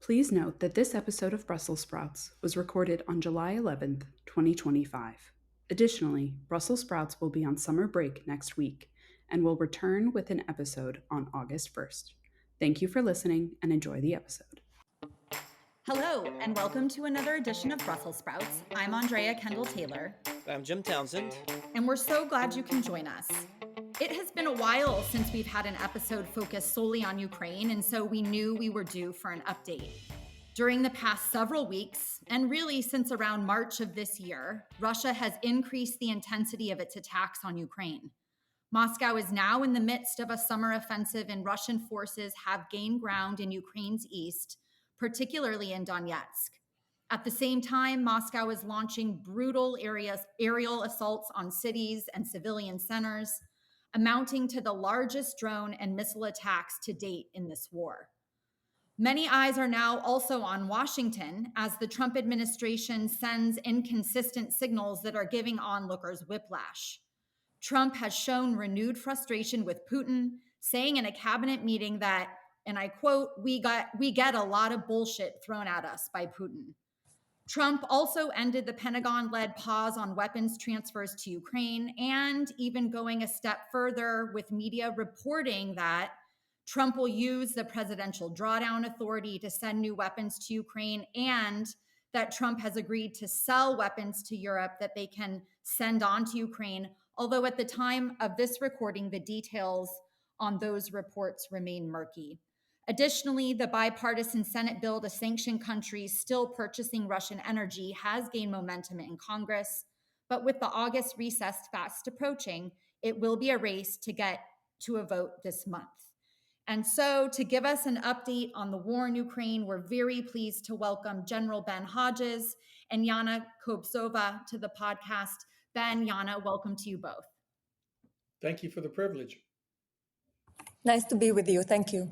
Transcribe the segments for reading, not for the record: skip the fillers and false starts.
Please note that this episode of Brussels Sprouts was recorded on July 11th, 2025. Additionally, Brussels Sprouts will be on summer break next week and will return with an episode on August 1st. Thank you for listening and enjoy the episode. Hello, and welcome to another edition of Brussels Sprouts. I'm Andrea Kendall Taylor. I'm Jim Townsend. And we're so glad you can join us. It has been a while since we've had an episode focused solely on Ukraine, and so we knew we were due for an update. During the past several weeks, and really since around March of this year, Russia has increased the intensity of its attacks on Ukraine. Moscow is now in the midst of a summer offensive, and Russian forces have gained ground in Ukraine's east, particularly in Donetsk. At the same time, Moscow is launching brutal aerial assaults on cities and civilian centers, amounting to the largest drone and missile attacks to date in this war. Many eyes are now also on Washington as the Trump administration sends inconsistent signals that are giving onlookers whiplash. Trump has shown renewed frustration with Putin, saying in a cabinet meeting that, and I quote, we get a lot of bullshit thrown at us by Putin. Trump also ended the Pentagon-led pause on weapons transfers to Ukraine, and even going a step further with media reporting that Trump will use the presidential drawdown authority to send new weapons to Ukraine, and that Trump has agreed to sell weapons to Europe that they can send on to Ukraine, although at the time of this recording, the details on those reports remain murky. Additionally, the bipartisan Senate bill to sanction countries still purchasing Russian energy has gained momentum in Congress. But with the August recess fast approaching, it will be a race to get to a vote this month. And so, to give us an update on the war in Ukraine, we're very pleased to welcome General Ben Hodges and Jana Kobzova to the podcast. Ben, Jana, welcome to you both. Thank you for the privilege. Nice to be with you. Thank you.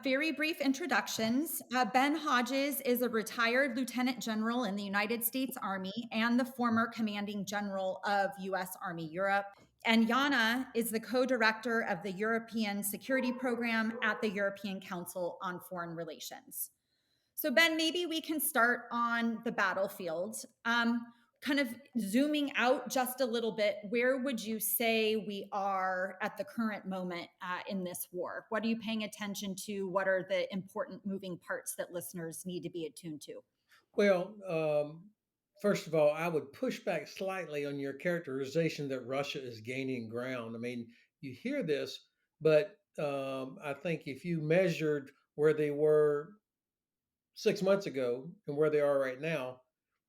Very brief introductions. Ben Hodges is a retired lieutenant general in the United States Army and the former commanding general of U.S. Army Europe. And Jana is the co-director of the European Security Program at the European Council on Foreign Relations. So Ben, maybe we can start on the battlefield. Kind of zooming out just a little bit, where would you say we are at the current moment in this war? What are you paying attention to? What are the important moving parts that listeners need to be attuned to? Well, first of all, I would push back slightly on your characterization that Russia is gaining ground. I mean, you hear this, but I think if you measured where they were 6 months ago and where they are right now,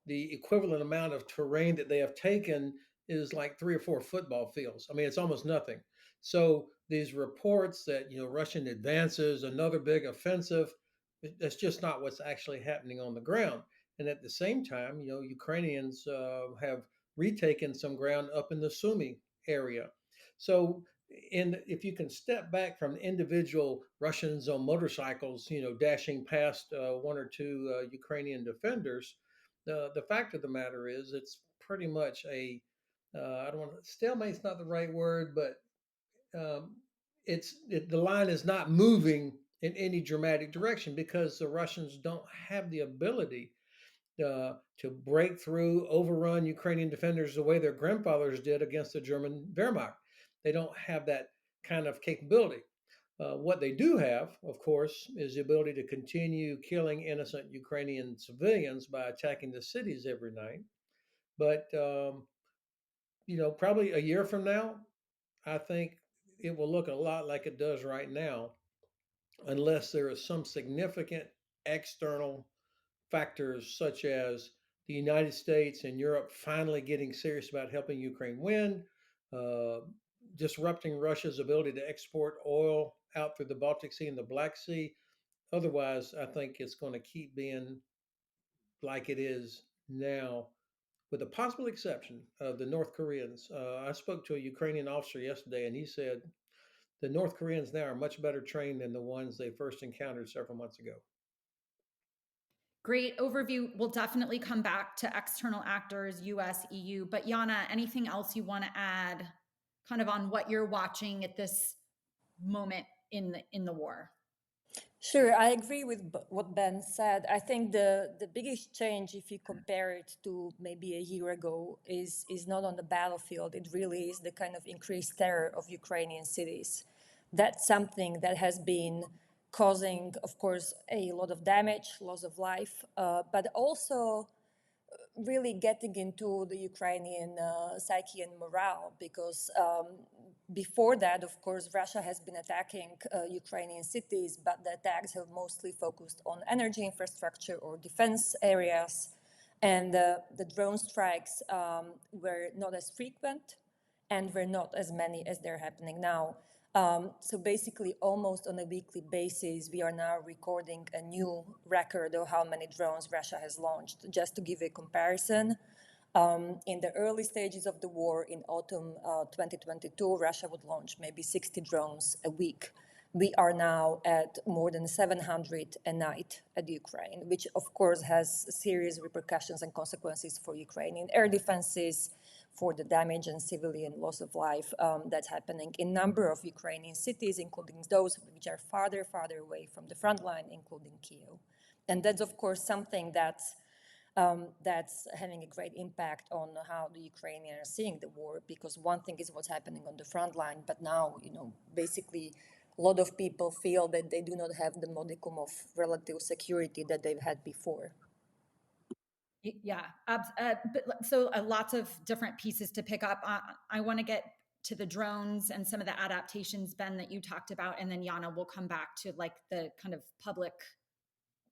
the equivalent amount of terrain that they have taken is like 3 or 4 football fields. I mean, it's almost nothing. So these reports that Russian advances, another big offensive, that's just not what's actually happening on the ground. And at the same time, Ukrainians have retaken some ground up in the Sumy area. So if you can step back from individual Russians on motorcycles, dashing past one or two Ukrainian defenders, the fact of the matter is it's pretty much I don't want to stalemate's not the right word, but the line is not moving in any dramatic direction because the Russians don't have the ability to break through, overrun Ukrainian defenders the way their grandfathers did against the German Wehrmacht. They don't have that kind of capability. What they do have, of course, is the ability to continue killing innocent Ukrainian civilians by attacking the cities every night. But, probably a year from now, I think it will look a lot like it does right now, unless there is some significant external factors such as the United States and Europe finally getting serious about helping Ukraine win, uh, disrupting Russia's ability to export oil out through the Baltic Sea and the Black Sea. Otherwise, I think it's going to keep being like it is now, with a possible exception of the North Koreans. I spoke to a Ukrainian officer yesterday, and he said the North Koreans now are much better trained than the ones they first encountered several months ago. Great overview. We'll definitely come back to external actors, US, EU. But Jana, anything else you want to add kind of on what you're watching at this moment in the war? Sure, I agree with what Ben said. I think the biggest change, if you compare it to maybe a year ago, is not on the battlefield. It really is the kind of increased terror of Ukrainian cities. That's something that has been causing, of course, a lot of damage, loss of life, but also really getting into the Ukrainian psyche and morale because before that, of course, Russia has been attacking Ukrainian cities, but the attacks have mostly focused on energy infrastructure or defense areas. And the drone strikes were not as frequent and were not as many as they're happening now. So basically, almost on a weekly basis, we are now recording a new record of how many drones Russia has launched. Just to give a comparison, in the early stages of the war in autumn 2022, Russia would launch maybe 60 drones a week. We are now at more than 700 a night at Ukraine, which of course has serious repercussions and consequences for Ukrainian air defenses, for the damage and civilian loss of life that's happening in a number of Ukrainian cities, including those which are farther away from the front line, including Kyiv. And that's, of course, something that's having a great impact on how the Ukrainians are seeing the war, because one thing is what's happening on the front line, but now, basically a lot of people feel that they do not have the modicum of relative security that they've had before. Yeah, so lots of different pieces to pick up. I want to get to the drones and some of the adaptations, Ben, that you talked about, and then Jana will come back to like the kind of public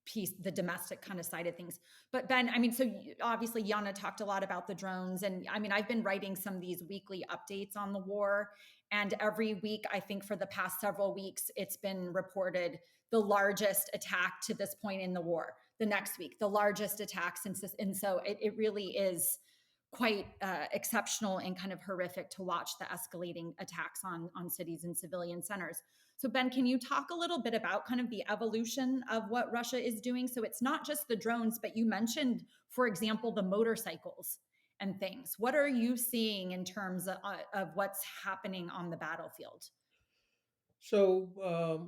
piece, the domestic kind of side of things. But Ben, I mean, so obviously Jana talked a lot about the drones, and I mean, I've been writing some of these weekly updates on the war, and every week, I think for the past several weeks, it's been reported the largest attack to this point in the war. The next week, the largest attack since this, and so it really is quite exceptional and kind of horrific to watch the escalating attacks on cities and civilian centers. So, Ben, can you talk a little bit about kind of the evolution of what Russia is doing? So, it's not just the drones, but you mentioned, for example, the motorcycles and things. What are you seeing in terms of what's happening on the battlefield? So,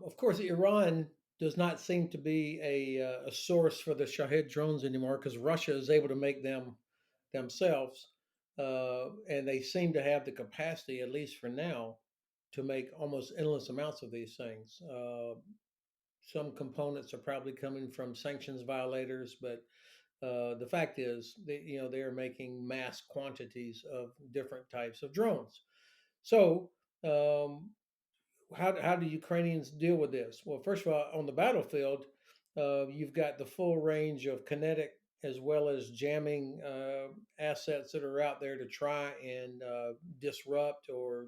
of course, Iran does not seem to be a source for the Shahed drones anymore because Russia is able to make them themselves, and they seem to have the capacity, at least for now, to make almost endless amounts of these things. Some components are probably coming from sanctions violators, but the fact is, they are making mass quantities of different types of drones. So, how do Ukrainians deal with this? Well, first of all, on the battlefield, you've got the full range of kinetic as well as jamming assets that are out there to try and disrupt or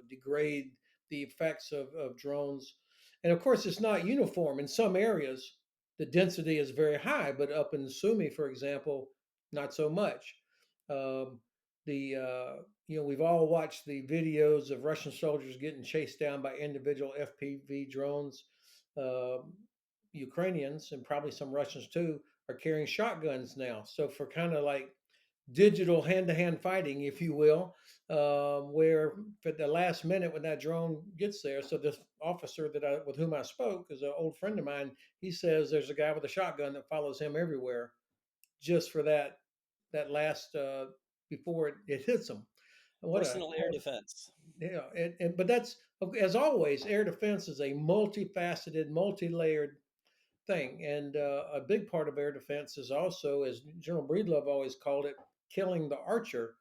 degrade the effects of drones. And of course, it's not uniform. In some areas, the density is very high, but up in Sumy, for example, not so much. Um, the we've all watched the videos of Russian soldiers getting chased down by individual FPV drones. Ukrainians and probably some Russians too are carrying shotguns now. So for kind of like digital hand-to-hand fighting, if you will, where for the last minute when that drone gets there. So this officer with whom I spoke is an old friend of mine. He says there's a guy with a shotgun that follows him everywhere, just for that last before it hits him. What a Personal air defense. yeah, but that's as always, air defense is a multifaceted, multi-layered thing, and a big part of air defense is also, as General Breedlove always called it, killing the archer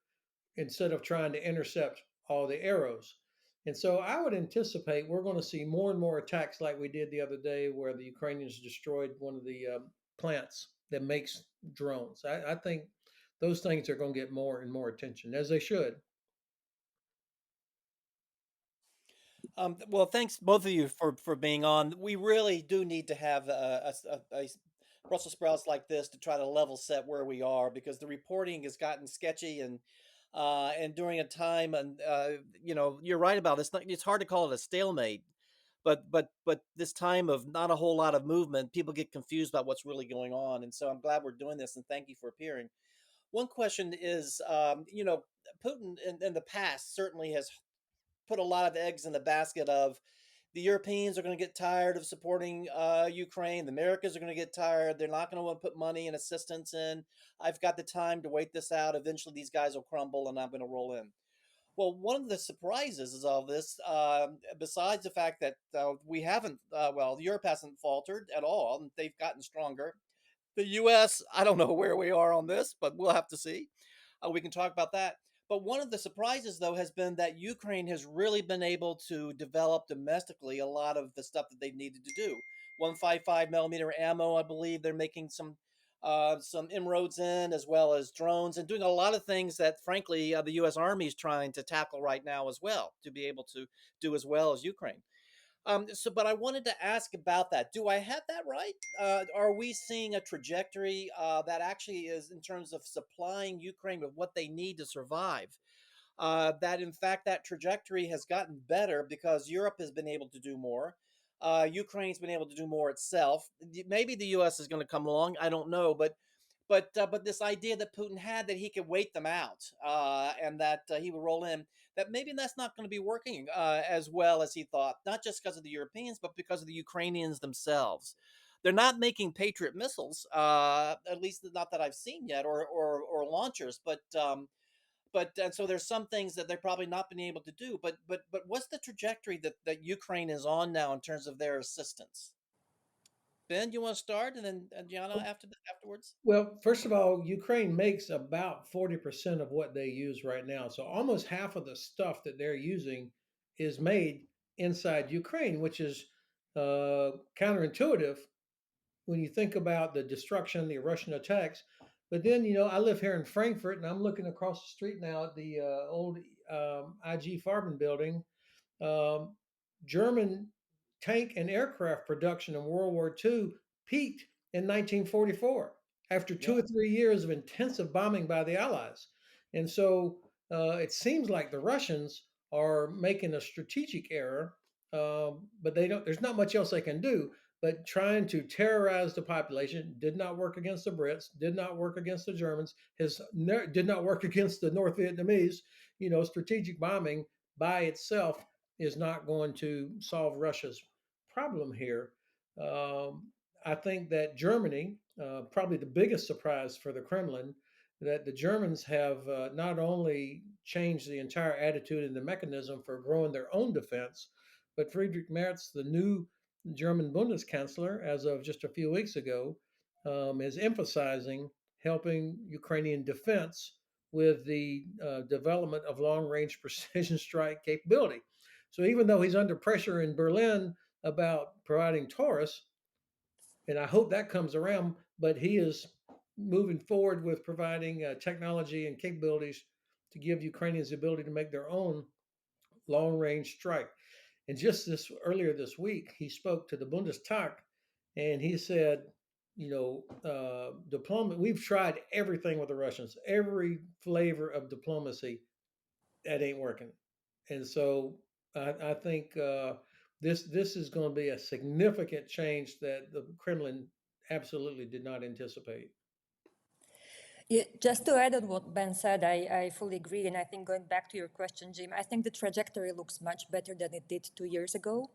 instead of trying to intercept all the arrows. And so I would anticipate we're going to see more and more attacks like we did the other day, where the Ukrainians destroyed one of the plants that makes drones. I think those things are going to get more and more attention, as they should. Well, thanks both of you for being on. We really do need to have a Brussels sprouts like this to try to level set where we are, because the reporting has gotten sketchy, and during a time, and you're right about it. It's hard to call it a stalemate, but this time of not a whole lot of movement, people get confused about what's really going on, and so I'm glad we're doing this, and thank you for appearing. One question is, Putin in the past certainly has put a lot of eggs in the basket of the Europeans are going to get tired of supporting Ukraine. The Americans are going to get tired. They're not going to want to put money and assistance in. I've got the time to wait this out. Eventually, these guys will crumble, and I'm going to roll in. Well, one of the surprises is all this, besides the fact that we haven't, Europe hasn't faltered at all, and they've gotten stronger. The U.S., I don't know where we are on this, but we'll have to see. We can talk about that. But one of the surprises, though, has been that Ukraine has really been able to develop domestically a lot of the stuff that they've needed to do. 155 millimeter ammo, I believe they're making some inroads in, as well as drones, and doing a lot of things that, frankly, the U.S. Army is trying to tackle right now as well, to be able to do as well as Ukraine. But I wanted to ask about that. Do I have that right? Are we seeing a trajectory that actually is in terms of supplying Ukraine with what they need to survive? That in fact that trajectory has gotten better because Europe has been able to do more. Ukraine's been able to do more itself. Maybe the U.S. is going to come along. I don't know, but this idea that Putin had that he could wait them out and that he would roll in, that maybe that's not going to be working as well as he thought. Not just because of the Europeans, but because of the Ukrainians themselves. They're not making Patriot missiles, at least not that I've seen yet, or launchers, but and so there's some things that they're probably not been able to do. But what's the trajectory that Ukraine is on now in terms of their assistance? Ben, you want to start, and then Jana afterwards? Well, first of all, Ukraine makes about 40% of what they use right now. So almost half of the stuff that they're using is made inside Ukraine, which is counterintuitive when you think about the destruction, the Russian attacks. But then, I live here in Frankfurt and I'm looking across the street now at the old IG Farben building. um, German tank and aircraft production in World War II peaked in 1944 after Yeah. 2 or 3 years of intensive bombing by the Allies. And so it seems like the Russians are making a strategic error, but they don't. There's not much else they can do. But trying to terrorize the population did not work against the Brits, did not work against the Germans, did not work against the North Vietnamese. Strategic bombing by itself is not going to solve Russia's problem here. Um, I think that Germany, probably the biggest surprise for the Kremlin, that the Germans have not only changed the entire attitude and the mechanism for growing their own defense, but Friedrich Merz, the new German Bundeskanzler, as of just a few weeks ago, is emphasizing helping Ukrainian defense with the development of long range precision strike capability. So even though he's under pressure in Berlin about providing Taurus, and I hope that comes around, but he is moving forward with providing technology and capabilities to give Ukrainians the ability to make their own long range strike. And just this earlier this week, he spoke to the Bundestag and he said, diplomacy, we've tried everything with the Russians, every flavor of diplomacy, that ain't working. And so I think this is going to be a significant change that the Kremlin absolutely did not anticipate. Yeah, just to add on what Ben said, I fully agree. And I think going back to your question, Jim, I think the trajectory looks much better than it did 2 years ago.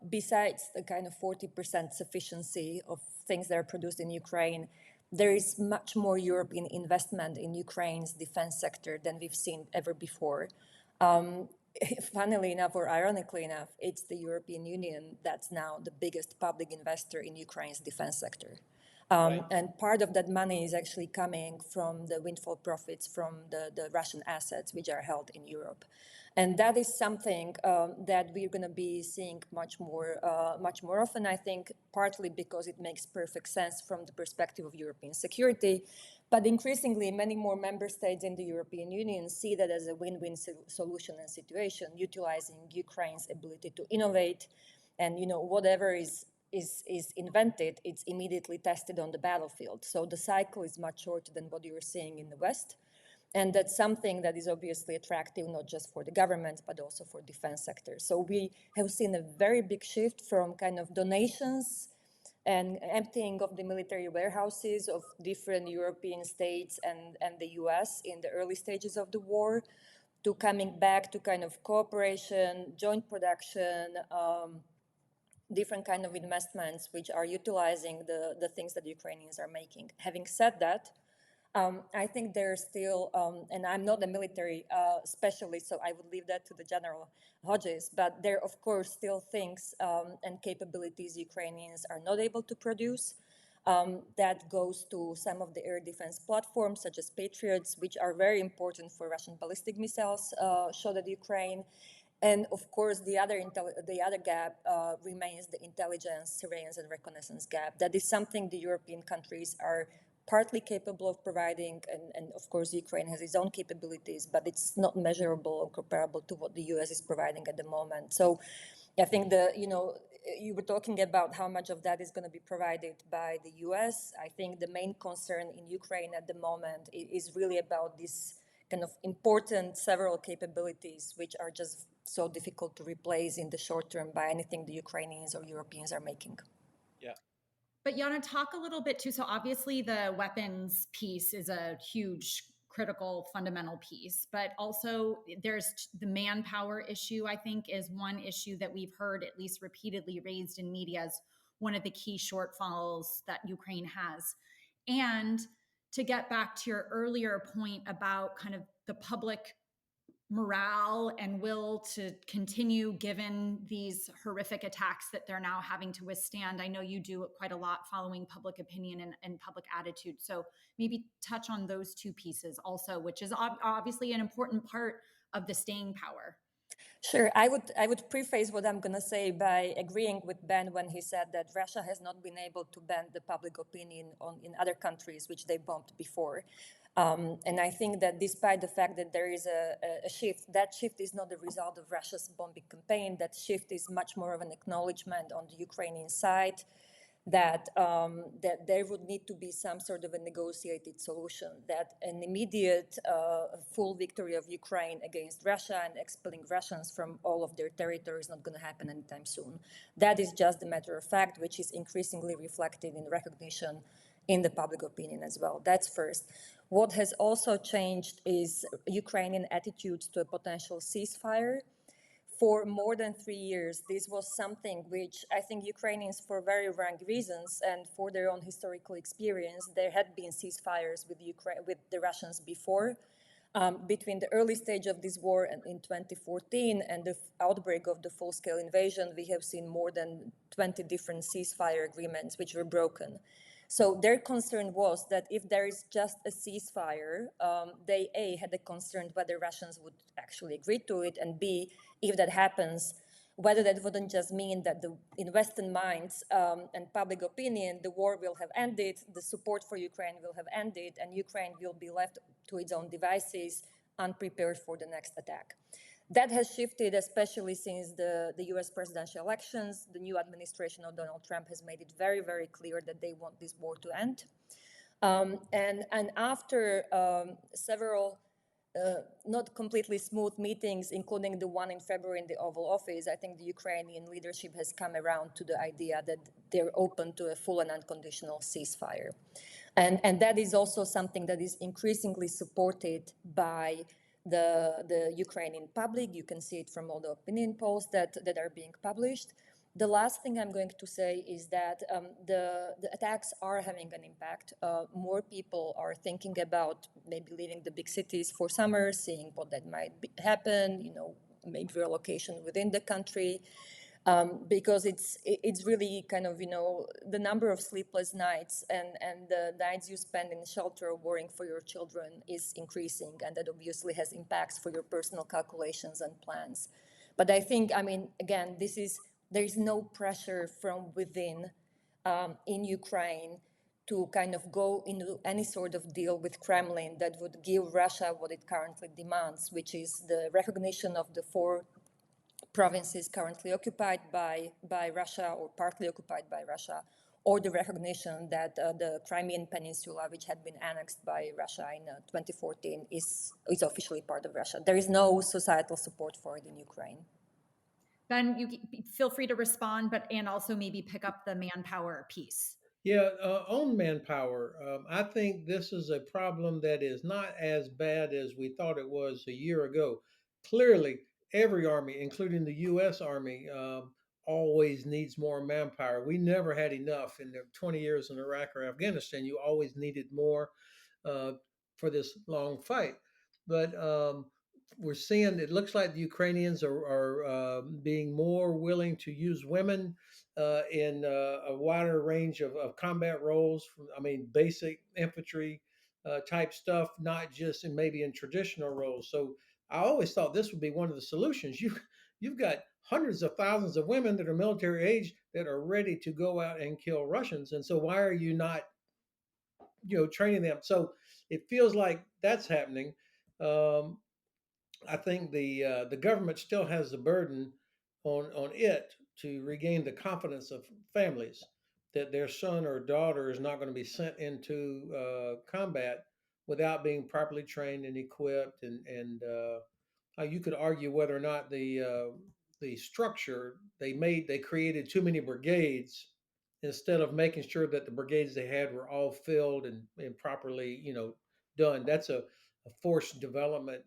Besides the kind of 40% sufficiency of things that are produced in Ukraine, there is much more European investment in Ukraine's defense sector than we've seen ever before. Funnily enough, or ironically enough, it's the European Union that's now the biggest public investor in Ukraine's defense sector. Right. And part of that money is actually coming from the windfall profits from the Russian assets, which are held in Europe. And that is something that we're going to be seeing much more often, I think, partly because it makes perfect sense from the perspective of European security. But increasingly, many more member states in the European Union see that as a win-win solution and situation, utilizing Ukraine's ability to innovate and, whatever is invented, it's immediately tested on the battlefield. So the cycle is much shorter than what you're seeing in the West. And that's something that is obviously attractive, not just for the government, but also for defense sector. So we have seen a very big shift from kind of donations and emptying of the military warehouses of different European states and the US in the early stages of the war to coming back to kind of cooperation, joint production, different kind of investments which are utilizing the things that Ukrainians are making. Having said that, I think there's still, and I'm not a military specialist, so I would leave that to the General Hodges, but there, of course, still things and capabilities Ukrainians are not able to produce. That goes to some of the air defense platforms, such as Patriots, which are very important for Russian ballistic missiles shot at Ukraine. And of course, the other gap remains the intelligence, surveillance, and reconnaissance gap. That is something the European countries are partly capable of providing, and of course, Ukraine has its own capabilities, but it's not measurable or comparable to what the US is providing at the moment. So I think you were talking about how much of that is going to be provided by the US. I think the main concern in Ukraine at the moment is really about this kind of important several capabilities, which are just so difficult to replace in the short term by anything the Ukrainians or Europeans are making. Yeah. But Jana, talk a little bit too. So obviously the weapons piece is a huge, critical, fundamental piece, but also there's the manpower issue, I think, is one issue that we've heard at least repeatedly raised in media as one of the key shortfalls that Ukraine has. And to get back to your earlier point about kind of the public morale and will to continue given these horrific attacks that they're now having to withstand. I know you do quite a lot following public opinion and public attitude. So maybe touch on those two pieces also, which is obviously an important part of the staying power. Sure. I would preface what I'm going to say by agreeing with Ben when he said that Russia has not been able to bend the public opinion in other countries which they bombed before. And I think that despite the fact that there is a shift, that shift is not the result of Russia's bombing campaign. That shift is much more of an acknowledgement on the Ukrainian side that there would need to be some sort of a negotiated solution, that an immediate full victory of Ukraine against Russia and expelling Russians from all of their territory is not going to happen anytime soon. That is just a matter of fact, which is increasingly reflected in recognition in the public opinion as well. That's first. What has also changed is Ukrainian attitudes to a potential ceasefire. For more than 3 years, this was something which I think Ukrainians, for very wrong reasons and for their own historical experience, there had been ceasefires with the Russians before. Between the early stage of this war in 2014 and the outbreak of the full-scale invasion, we have seen more than 20 different ceasefire agreements which were broken. So their concern was that if there is just a ceasefire, they had a concern whether Russians would actually agree to it, and B, if that happens, whether that wouldn't just mean that in Western minds and public opinion, the war will have ended, the support for Ukraine will have ended, and Ukraine will be left to its own devices, unprepared for the next attack. That has shifted, especially since the US presidential elections. The new administration of Donald Trump has made it very, very clear that they want this war to end. And after several not completely smooth meetings, including the one in February in the Oval Office, I think the Ukrainian leadership has come around to the idea that they're open to a full and unconditional ceasefire. And that is also something that is increasingly supported by the Ukrainian public. You can see it from all the opinion polls that are being published. The last thing I'm going to say is that the attacks are having an impact. More people are thinking about maybe leaving the big cities for summer, seeing what that might happen, maybe relocation within the country. Because it's really kind of, the number of sleepless nights and the nights you spend in shelter worrying for your children is increasing, and that obviously has impacts for your personal calculations and plans. But I think, again, there is no pressure from within in Ukraine to kind of go into any sort of deal with Kremlin that would give Russia what it currently demands, which is the recognition of the 4 provinces currently occupied by Russia or partly occupied by Russia, or the recognition that the Crimean Peninsula, which had been annexed by Russia in 2014, is officially part of Russia. There is no societal support for it in Ukraine. Ben, you feel free to respond, and also maybe pick up the manpower piece. Yeah, on manpower, I think this is a problem that is not as bad as we thought it was a year ago. clearly every army, including the U.S. Army, always needs more manpower. We never had enough in the 20 years in Iraq or Afghanistan. You always needed more uh, for this long fight. But we're seeing it looks like the Ukrainians are being more willing to use women in a wider range of combat roles. I mean, basic infantry type stuff, not just in maybe in traditional roles. So I always thought this would be one of the solutions. You've got hundreds of thousands of women that are military age that are ready to go out and kill Russians, and so why are you not training them? So it feels like that's happening. Um, I think the government still has the burden on it to regain the confidence of families that their son or daughter is not going to be sent into combat without being properly trained and equipped. And you could argue whether or not the structure they created too many brigades instead of making sure that the brigades they had were all filled and properly done. That's a forced development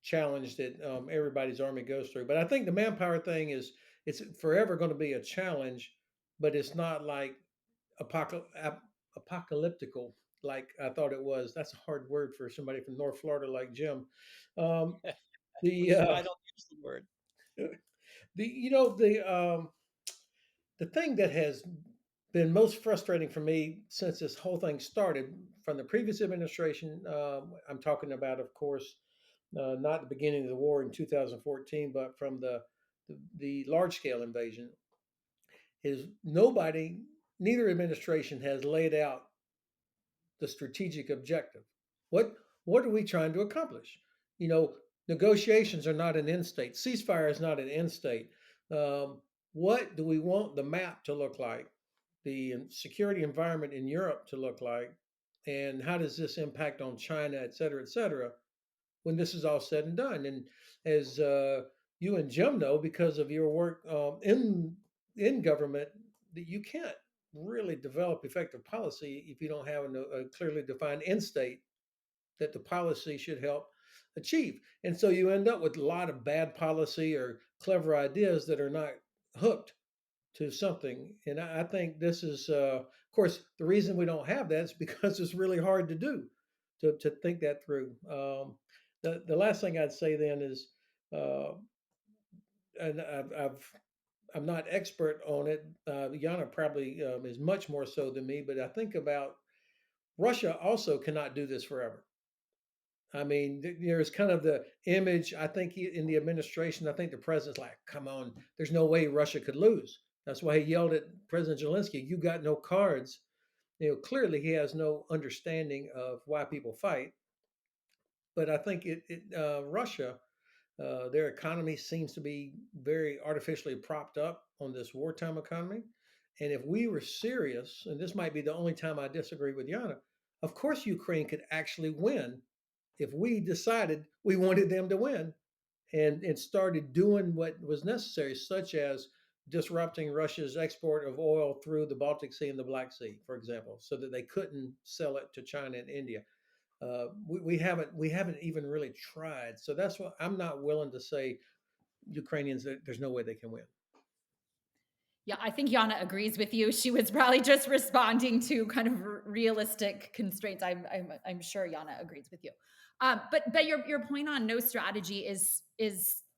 challenge that everybody's army goes through. But I think the manpower thing it's forever going to be a challenge, but it's not like apocalyptical like I thought it was. That's a hard word for somebody from North Florida like Jim. Um, Which the is why I don't use the word. the the thing that has been most frustrating for me since this whole thing started from the previous administration, I'm talking about, of course, not the beginning of the war in 2014, but from the large scale invasion, is neither administration has laid out the strategic objective. What what are we trying to accomplish? You know, negotiations are not an end state. Ceasefire is not an end state. What do we want the map to look like? The security environment in Europe to look like? And how does this impact on China, et cetera, when this is all said and done? And as you and Jim know, because of your work in government, that you can't really develop effective policy if you don't have a clearly defined end state that the policy should help achieve. And so you end up with a lot of bad policy or clever ideas that are not hooked to something. And I think this is, of course, the reason we don't have that is because it's really hard to do, to think that through. The last thing I'd say then is, uh, and I'm not expert on it. Jana probably is much more so than me, but I think about Russia also cannot do this forever. I mean, there's kind of the image, I think, in the administration, I think the president's like, come on, there's no way Russia could lose. That's why he yelled at President Zelensky, you got no cards. Clearly he has no understanding of why people fight. But I think Russia, their economy seems to be very artificially propped up on this wartime economy. And if we were serious, and this might be the only time I disagree with Yana, of course Ukraine could actually win if we decided we wanted them to win and started doing what was necessary, such as disrupting Russia's export of oil through the Baltic Sea and the Black Sea, for example, so that they couldn't sell it to China and India. We haven't even really tried. So that's what I'm not willing to say. Ukrainians, there's no way they can win. Yeah, I think Jana agrees with you. She was probably just responding to kind of realistic constraints. I'm sure Jana agrees with you. But your point on no strategy is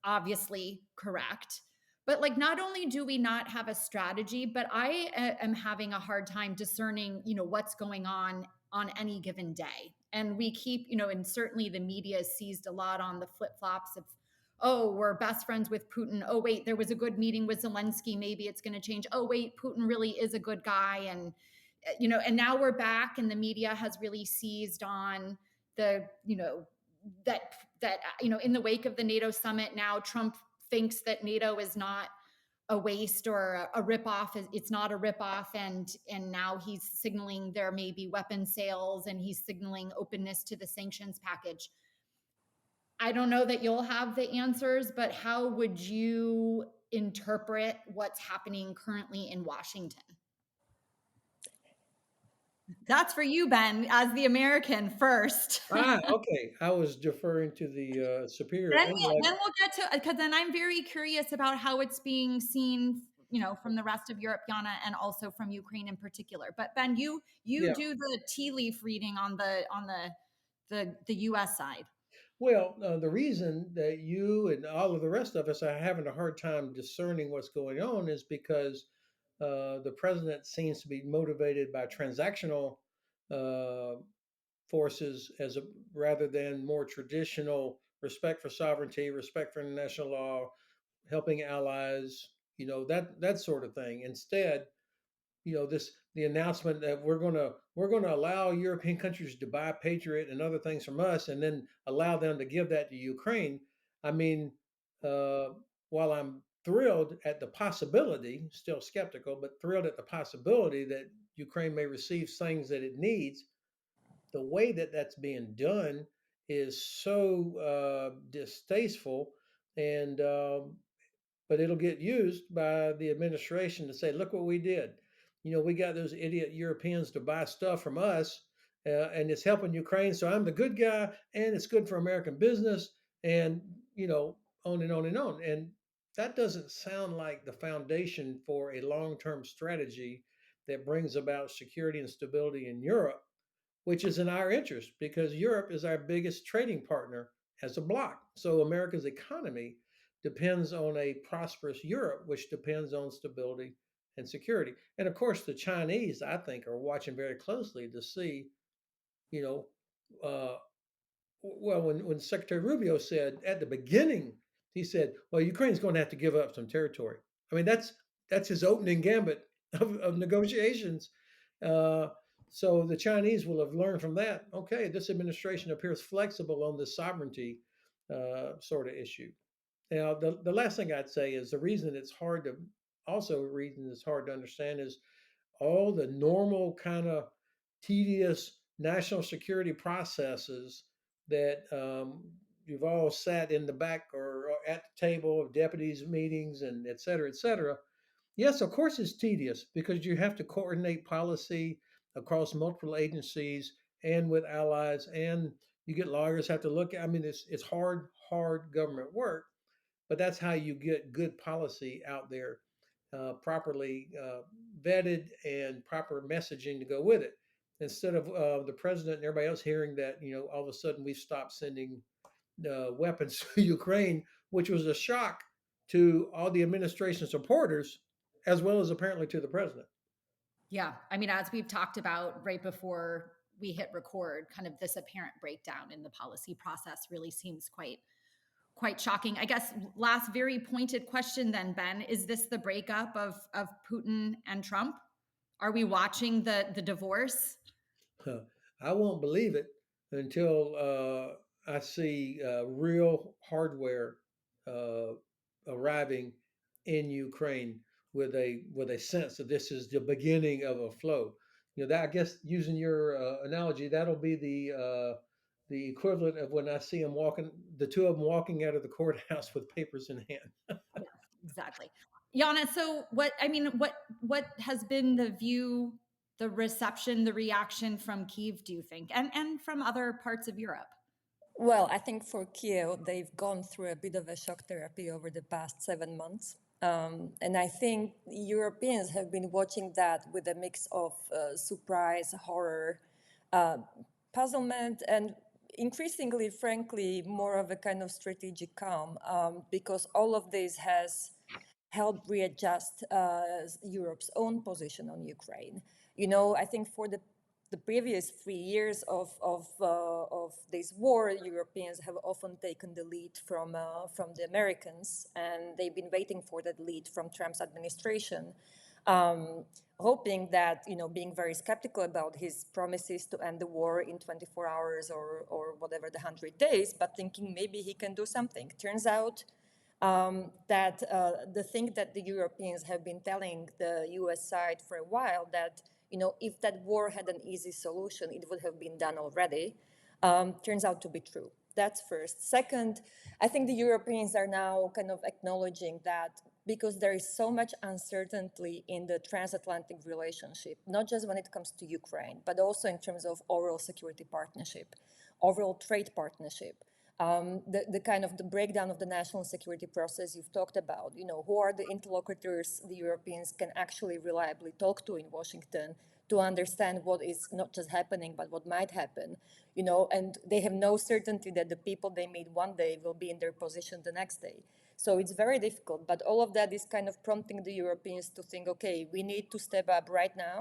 obviously correct. But like, not only do we not have a strategy, but I am having a hard time discerning, what's going on any given day. And we keep, and certainly the media seized a lot on the flip flops of, oh, we're best friends with Putin. Oh, wait, there was a good meeting with Zelensky. Maybe it's going to change. Oh, wait, Putin really is a good guy. And, and now we're back and the media has really seized on the, that, in the wake of the NATO summit, now Trump thinks that NATO is not a waste or a ripoff. It's not a ripoff. And now he's signaling there may be weapon sales and he's signaling openness to the sanctions package. I don't know that you'll have the answers, but how would you interpret what's happening currently in Washington? That's for you, Ben, as the American first. Okay. I was deferring to the superior Then intellect. we'll get to, because then I'm very curious about how it's being seen, from the rest of Europe, Jana, and also from Ukraine in particular. But Ben, you Yeah. do the tea leaf reading on the U.S. side. Well, the reason that you and all of the rest of us are having a hard time discerning what's going on is because the president seems to be motivated by transactional uh, forces rather than more traditional respect for sovereignty, respect for international law, helping allies, that sort of thing. Instead, the announcement that we're gonna allow European countries to buy Patriot and other things from us, and then allow them to give that to Ukraine. I mean, uh, while I'm thrilled at the possibility, still skeptical, but thrilled at the possibility that Ukraine may receive things that it needs, the way that that's being done is so distasteful, and but it'll get used by the administration to say, look what we did. We got those idiot Europeans to buy stuff from us, and it's helping Ukraine. So I'm the good guy, and it's good for American business, and on and on and on. And that doesn't sound like the foundation for a long-term strategy that brings about security and stability in Europe, which is in our interest because Europe is our biggest trading partner as a bloc. So America's economy depends on a prosperous Europe, which depends on stability and security. And of course, the Chinese, I think, are watching very closely to see, you know, uh, well, when Secretary Rubio said at the beginning, he said, "Well, Ukraine's going to have to give up some territory." I mean, that's his opening gambit of negotiations. Uh, so the Chinese will have learned from that. Okay, this administration appears flexible on the sovereignty sort of issue. Now, the last thing I'd say is the reason it's hard to also a reason it's hard to understand is all the normal kind of tedious national security processes that you've all sat in the back or at the table of deputies meetings and et cetera, et cetera. Yes, of course it's tedious because you have to coordinate policy across multiple agencies and with allies, and you get lawyers have to look at. I mean, it's hard government work, but that's how you get good policy out there, properly vetted and proper messaging to go with it. Instead of the president and everybody else hearing that, all of a sudden we've stopped sending weapons to Ukraine, which was a shock to all the administration supporters, as well as apparently to the president. Yeah. I mean, as we've talked about right before we hit record, kind of this apparent breakdown in the policy process really seems quite shocking. I guess last very pointed question then, Ben, is this the breakup of Putin and Trump? Are we watching the divorce? I won't believe it until I see real hardware uh, arriving in Ukraine with a sense that this is the beginning of a flow. That I guess using your analogy, that'll be the equivalent of when I see them walking, the two of them walking out of the courthouse with papers in hand. Yeah, exactly. Jana, so what has been the view, the reception, the reaction from Kyiv, do you think? And from other parts of Europe? Well, I think for Kiev, they've gone through a bit of a shock therapy over the past 7 months. And I think Europeans have been watching that with a mix of surprise, horror, uh, puzzlement, and increasingly, frankly, more of a kind of strategic calm, because all of this has helped readjust Europe's own position on Ukraine. I think for the previous 3 years of this war, Europeans have often taken the lead from the Americans, and they've been waiting for that lead from Trump's administration, hoping that, being very skeptical about his promises to end the war in 24 hours or whatever the 100 days, but thinking maybe he can do something. Turns out that the thing that the Europeans have been telling the US side for a while, that if that war had an easy solution, it would have been done already, turns out to be true. That's first. Second, I think the Europeans are now kind of acknowledging that because there is so much uncertainty in the transatlantic relationship, not just when it comes to Ukraine, but also in terms of overall security partnership, overall trade partnership. The kind of the breakdown of the national security process you've talked about, who are the interlocutors the Europeans can actually reliably talk to in Washington to understand what is not just happening, but what might happen, and they have no certainty that the people they meet one day will be in their position the next day. So it's very difficult, but all of that is kind of prompting the Europeans to think, okay, we need to step up right now,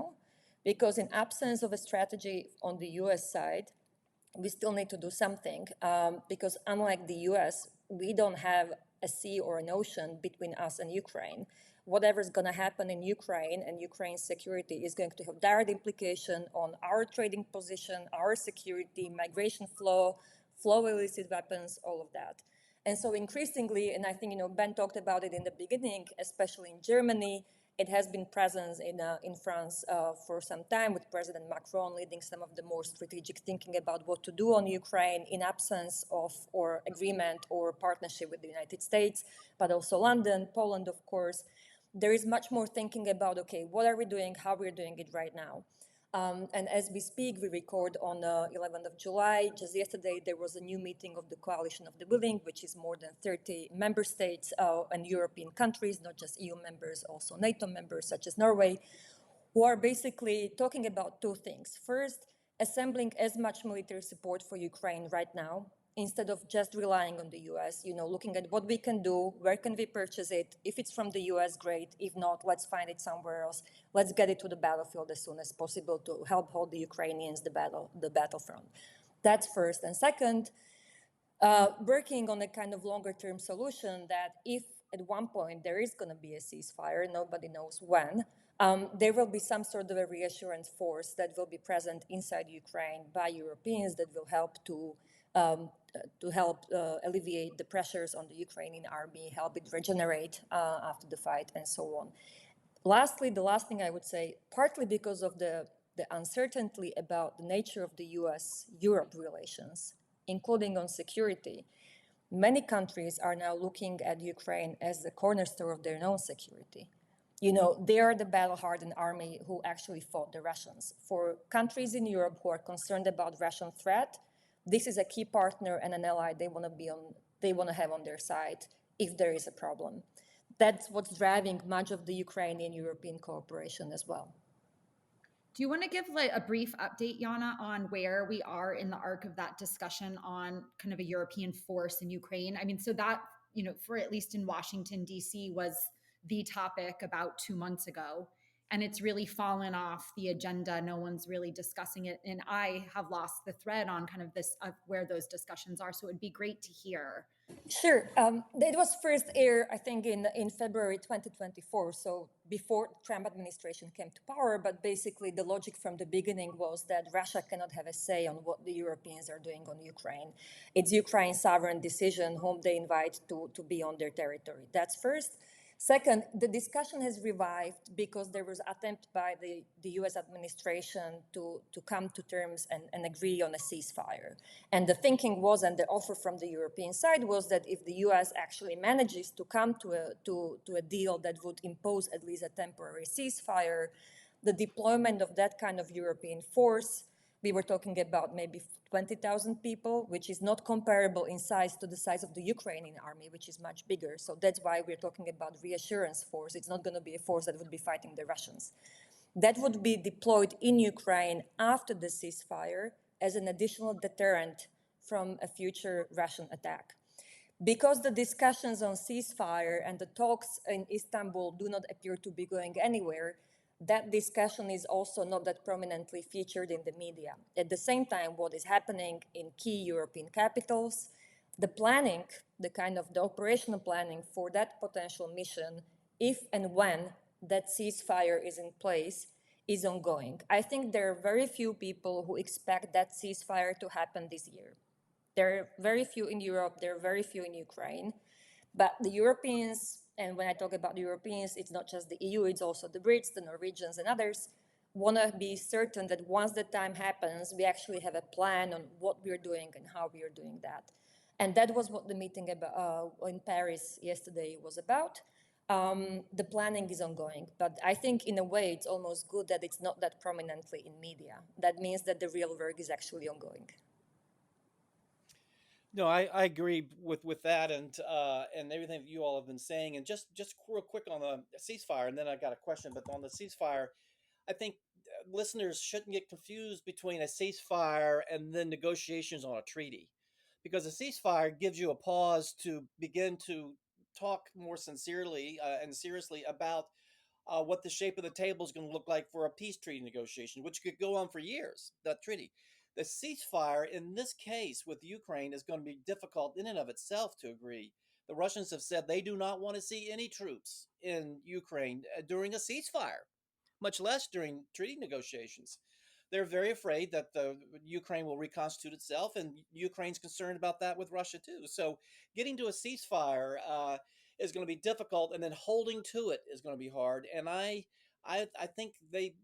because in absence of a strategy on the US side, we still need to do something, because unlike the US, we don't have a sea or an ocean between us and Ukraine. Whatever's going to happen in Ukraine and Ukraine's security is going to have direct implication on our trading position, our security, migration flow of illicit weapons, all of that. And so increasingly, and I think Ben talked about it in the beginning, especially in Germany, it has been present in France for some time, with President Macron leading some of the more strategic thinking about what to do on Ukraine in absence of or agreement or partnership with the United States, but also London, Poland, of course. There is much more thinking about, okay, what are we doing, how we're doing it right now. And as we speak, we record on 11th of July. Just yesterday, there was a new meeting of the Coalition of the Willing, which is more than 30 member states and European countries, not just EU members, also NATO members, such as Norway, who are basically talking about two things. First, assembling as much military support for Ukraine right now, instead of just relying on the US, looking at what we can do, where can we purchase it? If it's from the US, great. If not, let's find it somewhere else. Let's get it to the battlefield as soon as possible to help hold the Ukrainians the battlefront. That's first. And second, working on a kind of longer-term solution that if at one point there is going to be a ceasefire, nobody knows when, there will be some sort of a reassurance force that will be present inside Ukraine by Europeans that will help to alleviate the pressures on the Ukrainian army, help it regenerate after the fight, and so on. Lastly, the last thing I would say, partly because of the uncertainty about the nature of the US-Europe relations, including on security, many countries are now looking at Ukraine as the cornerstone of their own security. They are the battle-hardened army who actually fought the Russians. For countries in Europe who are concerned about Russian threat, this is a key partner and an ally they want to have on their side if there is a problem. That's what's driving much of the Ukrainian-European cooperation as well. Do you want to give a brief update, Jana, on where we are in the arc of that discussion on kind of a European force in Ukraine? I mean, so that, for at least in Washington, D.C. was the topic about 2 months ago. And it's really fallen off the agenda. No one's really discussing it. And I have lost the thread on kind of this, where those discussions are. So it'd be great to hear. Sure. It was first aired, I think, in February 2024, so before the Trump administration came to power. But basically, the logic from the beginning was that Russia cannot have a say on what the Europeans are doing on Ukraine. It's Ukraine's sovereign decision whom they invite to be on their territory. That's first. Second, the discussion has revived because there was an attempt by the US administration to come to terms and agree on a ceasefire. And the thinking was, and the offer from the European side was, that if the US actually manages to come to a deal that would impose at least a temporary ceasefire, the deployment of that kind of European force, we were talking about maybe 20,000 people, which is not comparable in size to the size of the Ukrainian army, which is much bigger. So that's why we're talking about reassurance force. It's not going to be a force that would be fighting the Russians. That would be deployed in Ukraine after the ceasefire as an additional deterrent from a future Russian attack. Because the discussions on ceasefire and the talks in Istanbul do not appear to be going anywhere, that discussion is also not that prominently featured in the media. At the same time, what is happening in key European capitals, the planning, the operational planning for that potential mission, if and when that ceasefire is in place, is ongoing. I think there are very few people who expect that ceasefire to happen this year. There are very few in Europe, there are very few in Ukraine, but the Europeans, and when I talk about the Europeans, it's not just the EU, it's also the Brits, the Norwegians, and others, want to be certain that once the time happens, we actually have a plan on what we're doing and how we are doing that. And that was what the meeting in Paris yesterday was about. The planning is ongoing, but I think in a way it's almost good that it's not that prominently in media. That means that the real work is actually ongoing. No, I agree with that and everything that you all have been saying. And just real quick on the ceasefire, and then I got a question. But on the ceasefire, I think listeners shouldn't get confused between a ceasefire and then negotiations on a treaty, because a ceasefire gives you a pause to begin to talk more sincerely and seriously about what the shape of the table is going to look like for a peace treaty negotiation, which could go on for years. That treaty, the ceasefire in this case with Ukraine is going to be difficult in and of itself to agree. The Russians have said they do not want to see any troops in Ukraine during a ceasefire, much less during treaty negotiations. They're very afraid that the Ukraine will reconstitute itself, and Ukraine's concerned about that with Russia too. So, getting to a ceasefire is going to be difficult, and then holding to it is going to be hard. And I think they.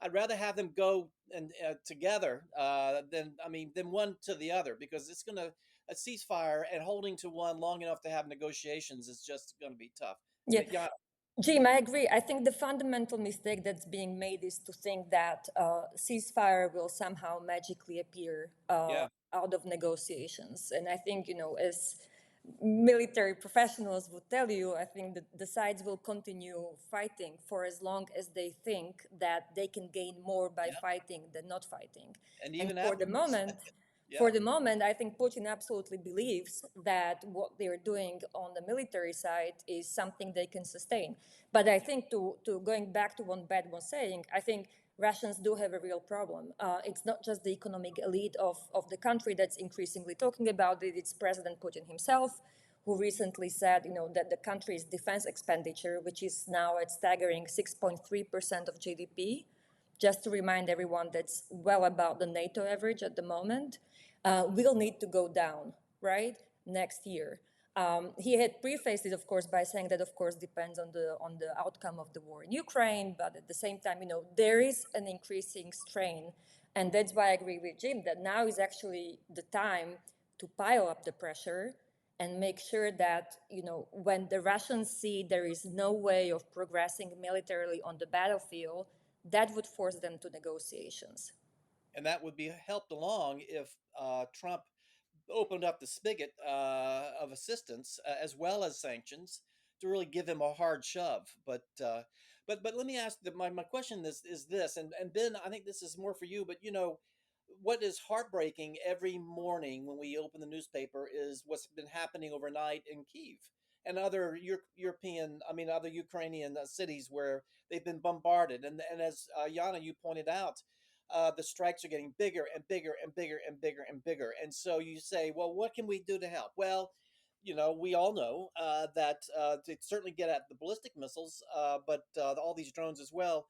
I'd rather have them go and together than one to the other, because it's going to a ceasefire and holding to one long enough to have negotiations is just going to be tough. Yeah. Yeah, Jim, I agree. I think the fundamental mistake that's being made is to think that ceasefire will somehow magically appear yeah, out of negotiations. And I think, as military professionals would tell you, I think that the sides will continue fighting for as long as they think that they can gain more by yeah, fighting than not fighting. and And even for the afterwards. moment, Yeah, I think Putin absolutely believes that what they're doing on the military side is something they can sustain. But I think to going back to what Ben was saying, I think Russians do have a real problem. It's not just the economic elite of the country that's increasingly talking about it. It's President Putin himself, who recently said, that the country's defense expenditure, which is now at staggering 6.3% of GDP, just to remind everyone that's well above the NATO average at the moment, will need to go down, right, next year. He had prefaced it, of course, by saying that, of course, depends on the outcome of the war in Ukraine, but at the same time, there is an increasing strain, and that's why I agree with Jim that now is actually the time to pile up the pressure and make sure that when the Russians see there is no way of progressing militarily on the battlefield, that would force them to negotiations. and that would be helped along if Trump opened up the spigot of assistance as well as sanctions to really give him a hard shove. But let me ask my question is this, and Ben, I think this is more for you. But what is heartbreaking every morning when we open the newspaper is what's been happening overnight in Kiev and other other Ukrainian cities where they've been bombarded. And as Jana, you pointed out, the strikes are getting bigger and bigger and bigger and bigger and bigger. And so you say, well, what can we do to help? Well, we all know that to certainly get at the ballistic missiles, but all these drones as well.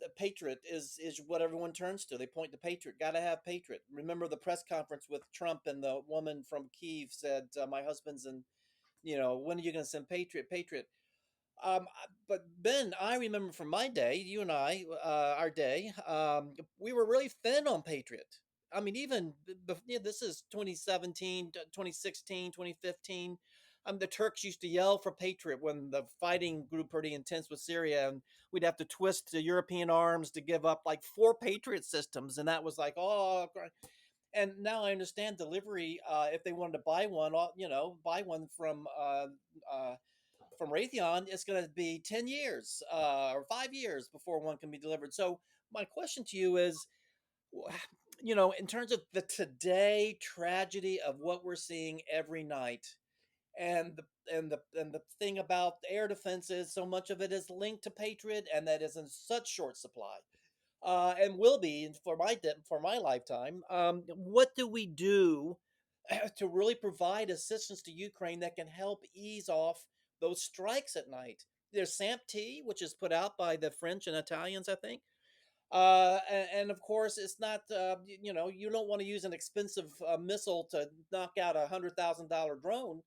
The Patriot is what everyone turns to. They point to Patriot. Got to have Patriot. Remember the press conference with Trump, and the woman from Kiev said, "My husband's in. When are you going to send Patriot? Patriot." But Ben, I remember from my day, you and I, our day, we were really thin on Patriot. I mean, even this is 2017, 2016, 2015. The Turks used to yell for Patriot when the fighting grew pretty intense with Syria, and we'd have to twist the European arms to give up like 4 Patriot systems, and that was like, oh. And now I understand delivery. If they wanted to buy one, buy one uh, from Raytheon, it's going to be 10 years or 5 years before one can be delivered. So, my question to you is, in terms of the today tragedy of what we're seeing every night, and the thing about air defense is so much of it is linked to Patriot, and that is in such short supply, and will be for my lifetime. What do we do to really provide assistance to Ukraine that can help ease off those strikes at night? There's SAMP-T, which is put out by the French and Italians, I think. And of course, it's not, you don't want to use an expensive missile to knock out $100,000 drone.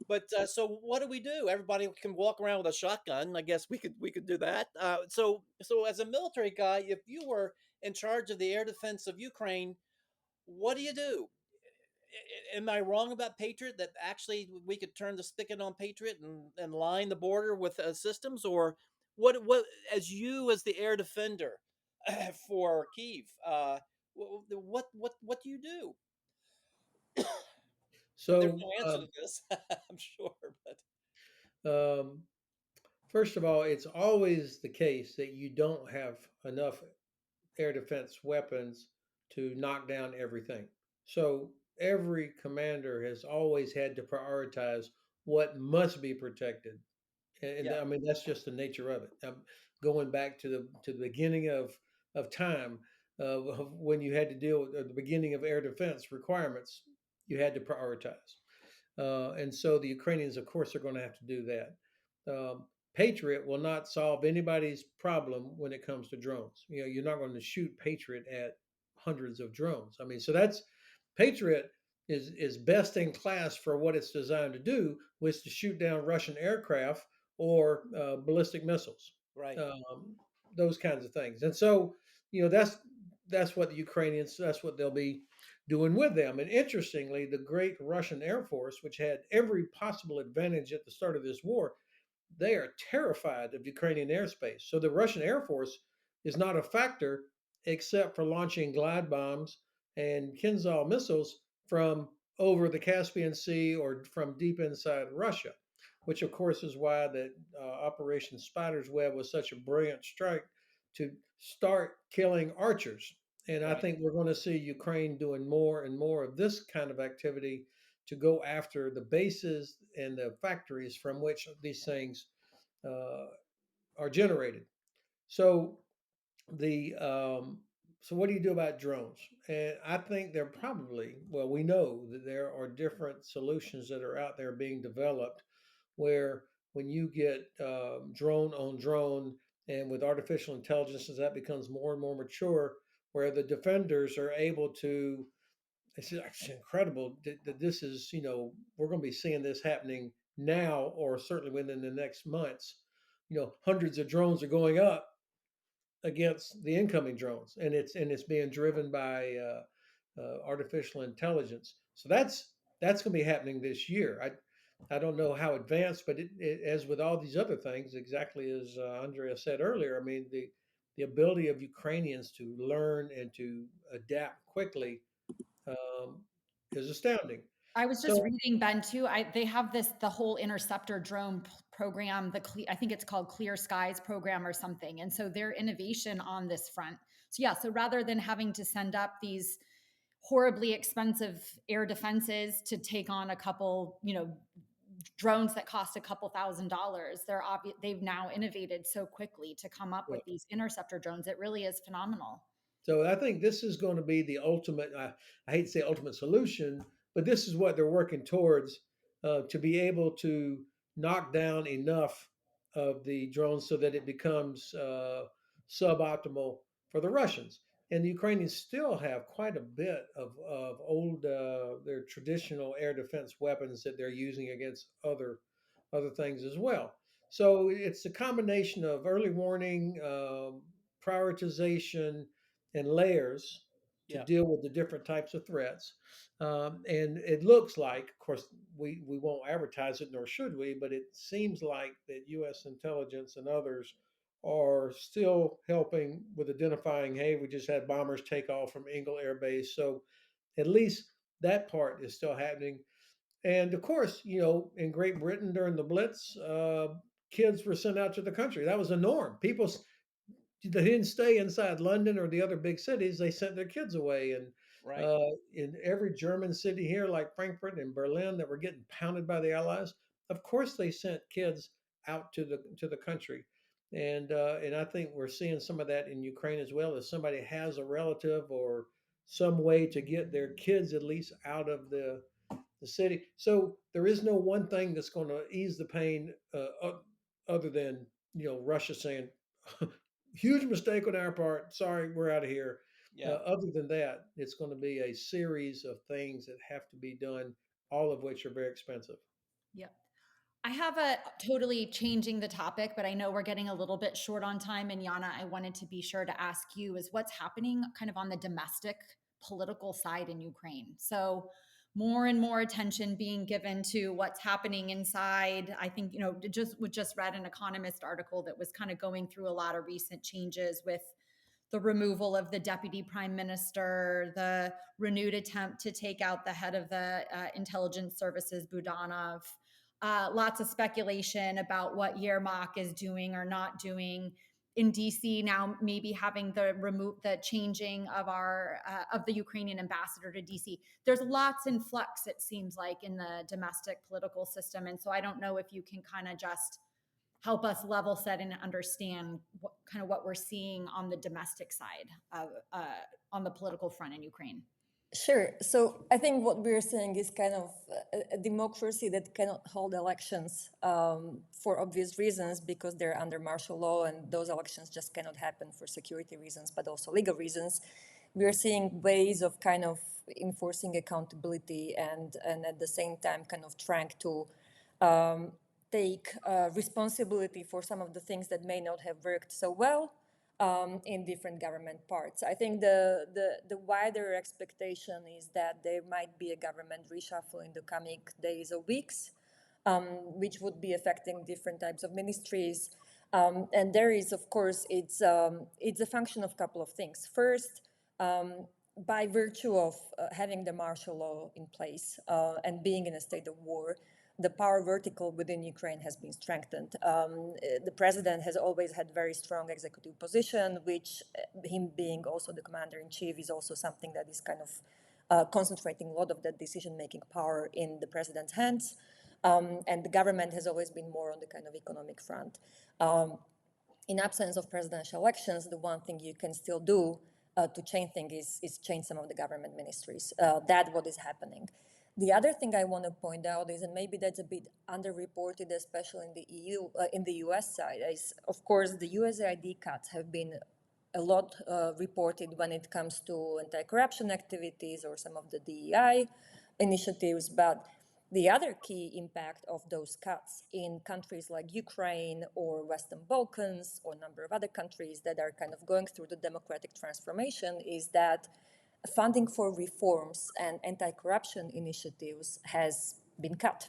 But so what do we do? Everybody can walk around with a shotgun. I guess we could do that. So as a military guy, if you were in charge of the air defense of Ukraine, what do you do? Am I wrong about Patriot, that actually we could turn the spigot on Patriot and line the border with systems? Or what as the air defender for Kiev, what do you do? There's So, no answer to this, I'm sure, but um, first of all, it's always the case that you don't have enough air defense weapons to knock down everything. So every commander has always had to prioritize what must be protected. And yeah, I mean that's just the nature of it. Going back to the beginning of time, of when you had to deal with the beginning of air defense requirements, you had to prioritize. And so the Ukrainians, of course, are going to have to do that. Patriot will not solve anybody's problem when it comes to drones. You know, you're not going to shoot Patriot at hundreds of drones. I mean, so that's Patriot is best in class for what it's designed to do, was to shoot down Russian aircraft or ballistic missiles, right, um, those kinds of things. And so, you know, that's what the Ukrainians, that's what they'll be doing with them. And interestingly, the great Russian Air Force, which had every possible advantage at the start of this war, they are terrified of Ukrainian airspace. So the Russian Air Force is not a factor except for launching glide bombs and Kinzhal missiles from over the Caspian Sea or from deep inside Russia, which of course is why that Operation Spider's Web was such a brilliant strike to start killing archers. And I right. think we're going to see Ukraine doing more and more of this kind of activity to go after the bases and the factories from which these things uh, are generated. So the so what do you do about drones? And I think they're probably, well, we know that there are different solutions that are out there being developed where when you get drone on drone and with artificial intelligence as that becomes more and more mature, where the defenders are able to, it's incredible that this is, you know, we're going to be seeing this happening now or certainly within the next months. You know, hundreds of drones are going up against the incoming drones, and it's being driven by artificial intelligence. So that's going to be happening this year. I don't know how advanced, but as with all these other things, exactly as Andrea said earlier, I mean the ability of Ukrainians to learn and to adapt quickly um, is astounding. I was just So reading, Ben, too. They have the whole interceptor drone program. I think it's called Clear Skies program or something. And so their innovation on this front. So yeah, so rather than having to send up these horribly expensive air defenses to take on a couple, drones that cost a couple $1,000, they've now innovated so quickly to come up yeah. with these interceptor drones. It really is phenomenal. So I think this is going to be the ultimate. I hate to say ultimate solution, but this is what they're working towards to be able to knock down enough of the drones so that it becomes suboptimal for the Russians. And the Ukrainians still have quite a bit of old their traditional air defense weapons that they're using against other things as well. So it's a combination of early warning, prioritization, and layers to Yeah, deal with the different types of threats. And it looks like, of course, we won't advertise it, nor should we, but it seems like that U.S. intelligence and others are still helping with identifying, hey, we just had bombers take off from Ingle Air Base. So at least that part is still happening. And of course, you know, in Great Britain during the Blitz, kids were sent out to the country. That was a norm. People, they didn't stay inside London or the other big cities. They sent their kids away, and right. in every German city here, like Frankfurt and Berlin, that were getting pounded by the Allies, of course they sent kids out to the country, and I think we're seeing some of that in Ukraine as well. If somebody has a relative or some way to get their kids at least out of the city, so there is no one thing that's going to ease the pain other than, you know, Russia saying huge mistake on our part. Sorry, we're out of here. Yeah. Other than that, it's going to be a series of things that have to be done, all of which are very expensive. Yep. I have a totally changing the topic, but I know we're getting a little bit short on time. And Jana, I wanted to be sure to ask you is what's happening kind of on the domestic political side in Ukraine. So more and more attention being given to what's happening inside. I think, just read an Economist article that was kind of going through a lot of recent changes with the removal of the deputy prime minister, the renewed attempt to take out the head of the intelligence services, Budanov. Lots of speculation about what Yermak is doing or not doing. In DC now, maybe having the changing of of the Ukrainian ambassador to DC. There's lots in flux, it seems like, in the domestic political system, and so I don't know if you can kind of just help us level set and understand what we're seeing on the domestic side of on the political front in Ukraine. Sure. So I think what we're seeing is kind of a democracy that cannot hold elections for obvious reasons, because they're under martial law, and those elections just cannot happen for security reasons, but also legal reasons. We're seeing ways of kind of enforcing accountability and at the same time kind of trying to take responsibility for some of the things that may not have worked so well in different government parts. I think the wider expectation is that there might be a government reshuffle in the coming days or weeks, which would be affecting different types of ministries. And there is, of course, it's a function of a couple of things. First, by virtue of having the martial law in place and being in a state of war, the power vertical within Ukraine has been strengthened. The president has always had very strong executive position, which him being also the commander-in-chief is also something that is kind of concentrating a lot of that decision-making power in the president's hands. And the government has always been more on the kind of economic front. In absence of presidential elections, the one thing you can still do to change things is change some of the government ministries. That's what is happening. The other thing I want to point out is, and maybe that's a bit underreported, especially in the EU, in the US side, is of course the USAID cuts have been a lot reported when it comes to anti-corruption activities or some of the DEI initiatives. But the other key impact of those cuts in countries like Ukraine or Western Balkans or a number of other countries that are kind of going through the democratic transformation is that funding for reforms and anti-corruption initiatives has been cut,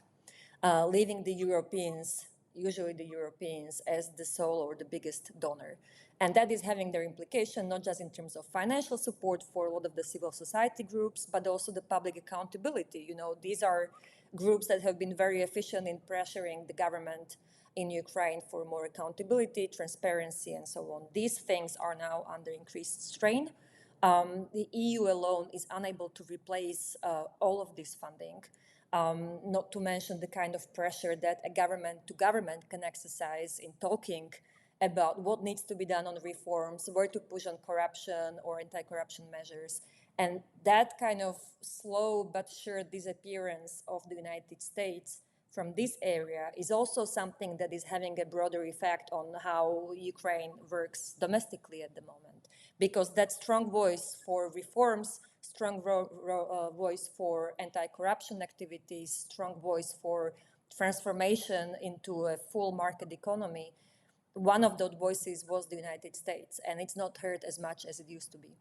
leaving the Europeans, usually the Europeans, as the sole or the biggest donor. And that is having their implication, not just in terms of financial support for a lot of the civil society groups, but also the public accountability. These are groups that have been very efficient in pressuring the government in Ukraine for more accountability, transparency, and so on. These things are now under increased strain. The EU alone is unable to replace all of this funding, not to mention the kind of pressure that a government to government can exercise in talking about what needs to be done on reforms, where to push on corruption or anti-corruption measures. And that kind of slow but sure disappearance of the United States from this area is also something that is having a broader effect on how Ukraine works domestically at the moment. Because that strong voice for reforms, strong voice for anti-corruption activities, strong voice for transformation into a full market economy, one of those voices was the United States, and it's not heard as much as it used to be.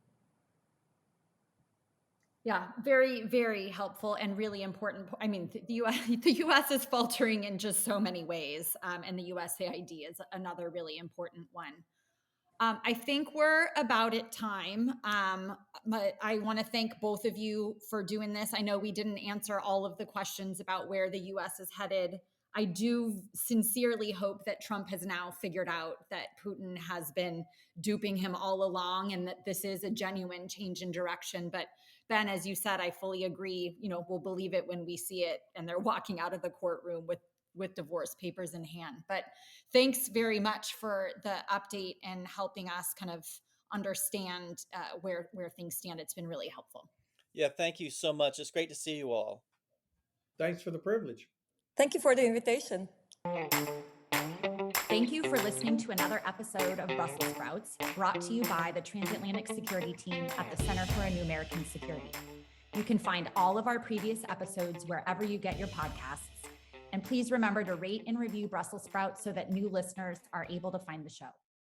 Yeah, very, very helpful and really important. I mean, the U.S. is faltering in just so many ways, and the USAID is another really important one. I think we're about at time. I want to thank both of you for doing this. I know we didn't answer all of the questions about where the U.S. is headed. I do sincerely hope that Trump has now figured out that Putin has been duping him all along and that this is a genuine change in direction. But Ben, as you said, I fully agree. We'll believe it when we see it and they're walking out of the courtroom with divorce papers in hand. But thanks very much for the update and helping us kind of understand where things stand. It's been really helpful. Yeah, thank you so much. It's great to see you all. Thanks for the privilege. Thank you for the invitation. Thank you for listening to another episode of Brussels Sprouts, brought to you by the Transatlantic Security Team at the Center for a New American Security. You can find all of our previous episodes wherever you get your podcasts. And please remember to rate and review Brussels Sprouts so that new listeners are able to find the show.